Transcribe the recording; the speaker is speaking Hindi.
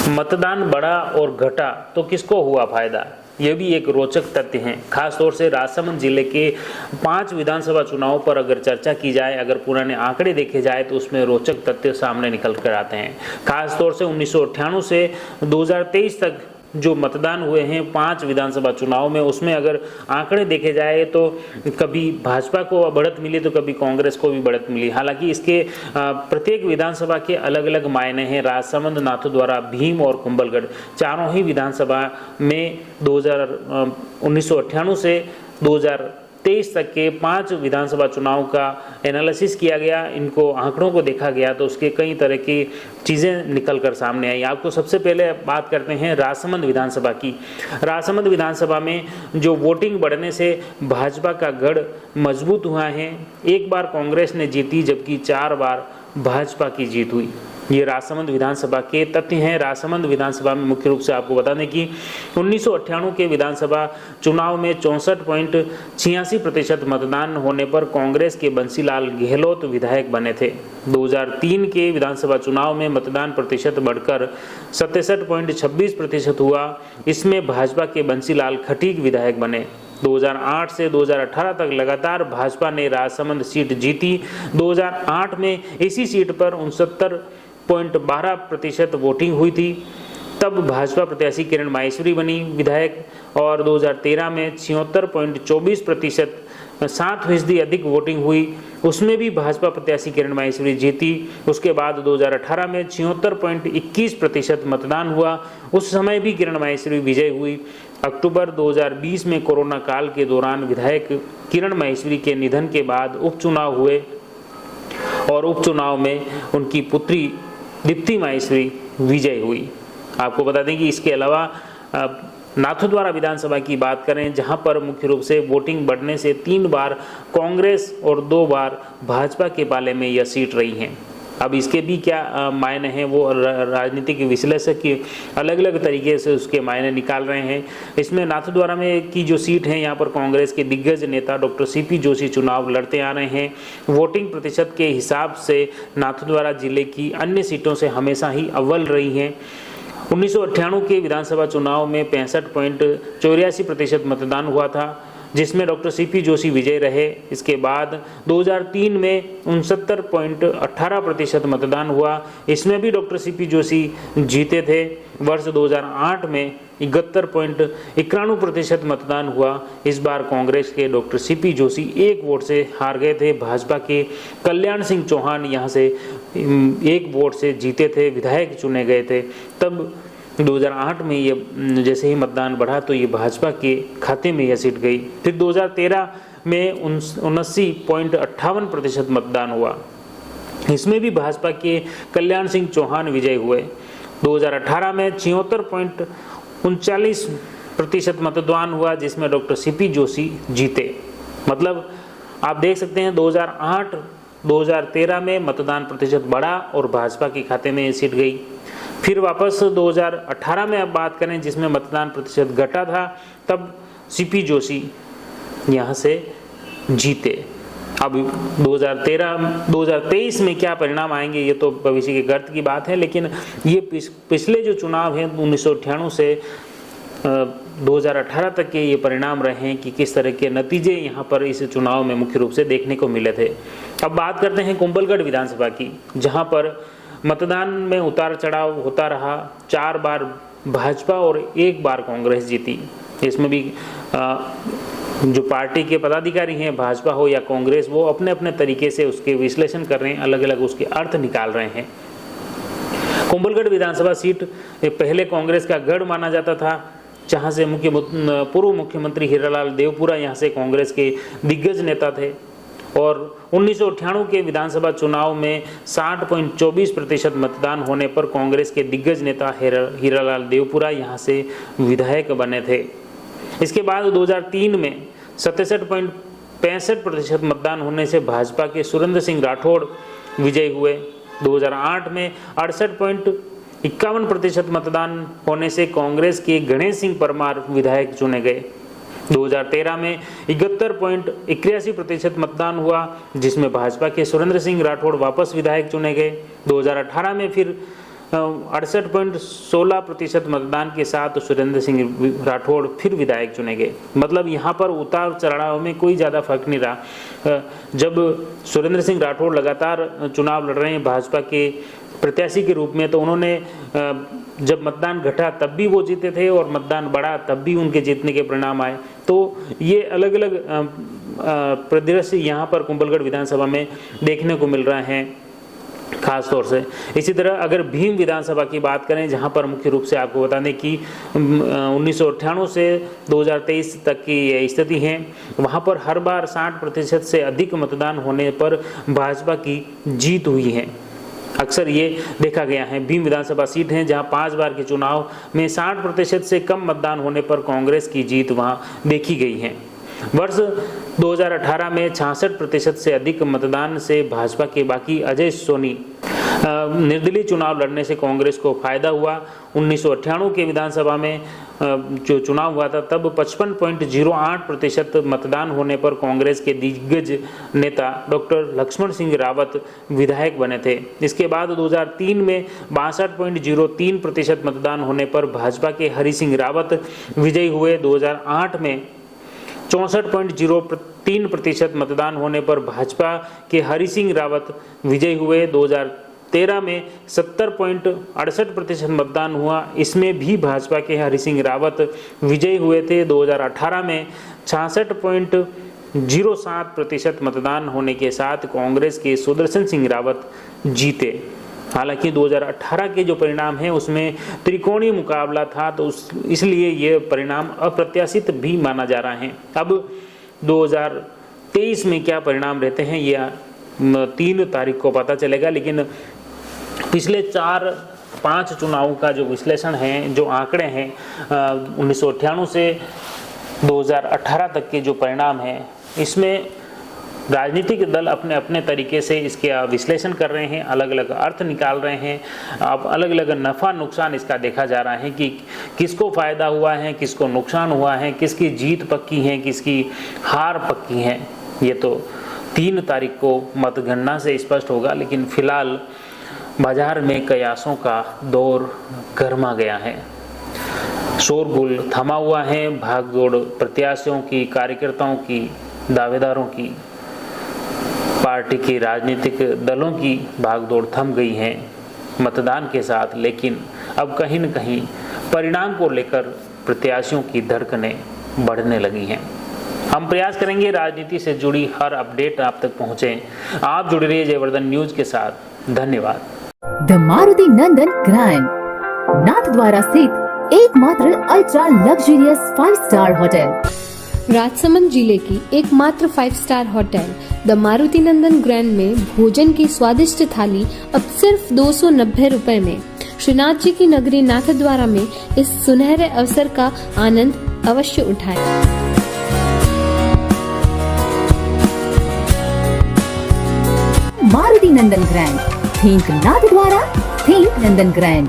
मतदान बढ़ा और घटा तो किसको हुआ फायदा, ये भी एक रोचक तथ्य है। खासतौर से राजसमंद जिले के 5 विधानसभा चुनावों पर अगर चर्चा की जाए, अगर पुराने आंकड़े देखे जाए तो उसमें रोचक तथ्य सामने निकल कर आते हैं। खासतौर से 1998 से 2023 तक जो मतदान हुए हैं 5 विधानसभा चुनाव में, उसमें अगर आंकड़े देखे जाए तो कभी भाजपा को बढ़त मिली तो कभी कांग्रेस को भी बढ़त मिली। हालांकि इसके प्रत्येक विधानसभा के अलग अलग मायने हैं। राजसमंद, नाथद्वारा, भीम और कुंभलगढ़ चारों ही विधानसभा में 1998 से 2023 तक के 5 विधानसभा चुनाव का एनालिसिस किया गया, इनको आंकड़ों को देखा गया तो उसके कई तरह की चीज़ें निकल कर सामने आई। आपको सबसे पहले बात करते हैं राजसमंद विधानसभा की। राजसमंद विधानसभा में जो वोटिंग बढ़ने से भाजपा का गढ़ मजबूत हुआ है। एक बार कांग्रेस ने जीती जबकि 4 बार भाजपा की जीत हुई। ये राजसमंद विधानसभा के तथ्य हैं। राजसमंद विधानसभा में मुख्य रूप से आपको बता दें कि 1998 के विधानसभा चुनाव में 64.86% मतदान होने पर कांग्रेस के बंसीलाल गहलोत विधायक बने थे। 2003 के विधानसभा चुनाव में मतदान प्रतिशत बढ़कर 67.26% हुआ। इसमें भाजपा के बंसीलाल खटीक विधायक बने। 2008 से 2018 तक लगातार भाजपा ने राजसमंद सीट जीती। 2008 में इसी सीट पर 69.12% वोटिंग हुई थी। तब भाजपा प्रत्याशी किरण माहेश्वरी बनी विधायक और 2013 में 76.24%, 7% अधिक वोटिंग हुई, उसमें भी भाजपा प्रत्याशी किरण माहेश्वरी जीती। उसके बाद 2018 में 76.21% मतदान हुआ, उस समय भी किरण माहेश्वरी विजय हुई। अक्टूबर 2020 में कोरोना काल के दौरान विधायक किरण माहेश्वरी के निधन के बाद उपचुनाव हुए और उपचुनाव में उनकी पुत्री दीप्ति माहेश्वरी विजय हुई। आपको बता दें कि इसके अलावा नाथद्वारा विधानसभा की बात करें, जहां पर मुख्य रूप से वोटिंग बढ़ने से 3 बार कांग्रेस और 2 बार भाजपा के पाले में यह सीट रही हैं। अब इसके भी क्या मायने हैं वो राजनीतिक विश्लेषक की अलग अलग तरीके से उसके मायने निकाल रहे हैं। इसमें नाथद्वारा में की जो सीट है, यहाँ पर कांग्रेस के दिग्गज नेता डॉक्टर सीपी जोशी चुनाव लड़ते आ रहे हैं। वोटिंग प्रतिशत के हिसाब से नाथद्वारा जिले की अन्य सीटों से हमेशा ही अव्वल रही हैं। 1998 के विधानसभा चुनाव में 65.84% मतदान हुआ था, जिसमें डॉक्टर सीपी जोशी विजय रहे। इसके बाद 2003 में 69.18% मतदान हुआ, इसमें भी डॉक्टर सीपी जोशी जीते थे। वर्ष 2008 में 71.91% मतदान हुआ। इस बार कांग्रेस के डॉक्टर सीपी जोशी 1 वोट से हार गए थे। भाजपा के कल्याण सिंह चौहान यहाँ से 1 वोट से जीते थे, विधायक चुने गए थे। तब 2008 में ये जैसे ही मतदान बढ़ा तो ये भाजपा के खाते में यह सीट गई। फिर 2013 में 79.58% मतदान हुआ, इसमें भी भाजपा के कल्याण सिंह चौहान विजय हुए। 2018 में 76.39% मतदान हुआ, जिसमें डॉक्टर सीपी जोशी जीते। मतलब आप देख सकते हैं 2008-2013 में मतदान प्रतिशत बढ़ा और भाजपा के खाते में ये सीट गई। फिर वापस 2018 में अब बात करें, जिसमें मतदान प्रतिशत घटा था, तब सीपी जोशी यहाँ से जीते। अब 2023 में क्या परिणाम आएंगे ये तो भविष्य के गर्त की बात है, लेकिन ये पिछले जो चुनाव हैं 1998 से 2018 तक के ये परिणाम रहे हैं कि किस तरह के नतीजे यहाँ पर इस चुनाव में मुख्य रूप से देखने को मिले थे। अब बात करते हैं कुंभलगढ़ विधानसभा की, जहाँ पर मतदान में उतार चढ़ाव होता रहा। 4 बार भाजपा और 1 बार कांग्रेस जीती। इसमें भी जो पार्टी के पदाधिकारी हैं, भाजपा हो या कांग्रेस, वो अपने अपने तरीके से उसके विश्लेषण कर रहे हैं, अलग अलग उसके अर्थ निकाल रहे हैं। कुंभलगढ़ विधानसभा सीट पहले कांग्रेस का गढ़ माना जाता था, जहां से पूर्व मुख्यमंत्री हीरालाल देवपुरा यहाँ से कांग्रेस के दिग्गज नेता थे। और 1998 के विधानसभा चुनाव में 60.24% मतदान होने पर कांग्रेस के दिग्गज नेता हीरालाल देवपुरा यहाँ से विधायक बने थे। इसके बाद 2003 में 67.65% मतदान होने से भाजपा के सुरेंद्र सिंह राठौड़ विजय हुए। 2008 में 68.51% मतदान होने से कांग्रेस के गणेश सिंह परमार विधायक चुने गए। 2013 में 71.81% मतदान हुआ, जिसमें भाजपा के सुरेंद्र सिंह राठौड़ वापस विधायक चुने गए। 2018 में फिर 68.16% मतदान के साथ सुरेंद्र सिंह राठौड़ फिर विधायक चुने गए। मतलब यहाँ पर उतार चढ़ाव में कोई ज़्यादा फर्क नहीं रहा। जब सुरेंद्र सिंह राठौड़ लगातार चुनाव लड़ रहे हैं भाजपा के प्रत्याशी के रूप में, तो उन्होंने जब मतदान घटा तब भी वो जीते थे और मतदान बढ़ा तब भी उनके जीतने के परिणाम आए। तो ये अलग अलग परिदृश्य यहाँ पर कुंभलगढ़ विधानसभा में देखने को मिल रहे हैं खास तौर से। इसी तरह अगर भीम विधानसभा की बात करें, जहां पर मुख्य रूप से आपको बता दें कि 1998 से 2023 तक की ये स्थिति है, वहां पर हर बार 60% से अधिक मतदान होने पर भाजपा की जीत हुई है। अक्सर ये देखा गया है। भीम विधानसभा सीट है जहां 5 बार के चुनाव में 60% से कम मतदान होने पर कांग्रेस की जीत वहां देखी गई है। वर्ष 2018 में 66% से अधिक मतदान से भाजपा के बाकी अजय सोनी निर्दलीय चुनाव लड़ने से कांग्रेस को फायदा हुआ। 1998 के विधानसभा में जो चुनाव हुआ था तब 55.08% मतदान होने पर कांग्रेस के दिग्गज नेता डॉक्टर लक्ष्मण सिंह रावत विधायक बने थे। इसके बाद 2003 में 62.03% मतदान होने पर भाजपा के हरि सिंह रावत विजयी हुए। 2008 में 64.03% मतदान होने पर भाजपा के हरि सिंह रावत विजयी हुए। 2013 में 70.68% मतदान हुआ, इसमें भी भाजपा के हरि सिंह रावत विजयी हुए थे। 2018 में 66.07% मतदान होने के साथ कांग्रेस के सुदर्शन सिंह रावत जीते। हालांकि 2018 के जो परिणाम हैं उसमें त्रिकोणीय मुकाबला था, तो इसलिए ये परिणाम अप्रत्याशित भी माना जा रहा है। अब 2023 में क्या परिणाम रहते हैं यह 3 तारीख को पता चलेगा, लेकिन पिछले 4-5 चुनावों का जो विश्लेषण है, जो आंकड़े हैं 1998 से 2018 तक के जो परिणाम हैं, इसमें राजनीतिक दल अपने अपने तरीके से इसके विश्लेषण कर रहे हैं, अलग अलग अर्थ निकाल रहे हैं। अब अलग अलग नफ़ा नुकसान इसका देखा जा रहा है कि किसको फ़ायदा हुआ है, किसको नुकसान हुआ है, किसकी जीत पक्की है, किसकी हार पक्की है। ये तो 3 तारीख को मतगणना से स्पष्ट होगा, लेकिन फिलहाल बाजार में कयासों का दौर गर्मा गया है। शोरगुल थमा हुआ है, भागदौड़ प्रत्याशियों की, कार्यकर्ताओं की, दावेदारों की, पार्टी की, राजनीतिक दलों की भागदौड़ थम गई है मतदान के साथ। लेकिन अब कहीं न कहीं परिणाम को लेकर प्रत्याशियों की धड़कनें बढ़ने लगी हैं। हम प्रयास करेंगे राजनीति से जुड़ी हर अपडेट आप तक पहुंचे। आप जुड़े रहिए जयवर्धन न्यूज के साथ। धन्यवाद। The Maruti Nandan grand, Nathdwara स्थित एकमात्र ultra luxurious 5 star hotel, Rajsamand जिले की एकमात्र 5 star hotel the Maruti Nandan grand में भोजन की स्वादिष्ट थाली अब सिर्फ 290 रुपए में। श्रीनाथ जी की नगरी नाथद्वारा में इस सुनहरे अवसर का आनंद अवश्य उठाएं। मारुति नंदन ग्रैंड, थिंक नाथद्वारा, थिंक नंदन ग्रैंड।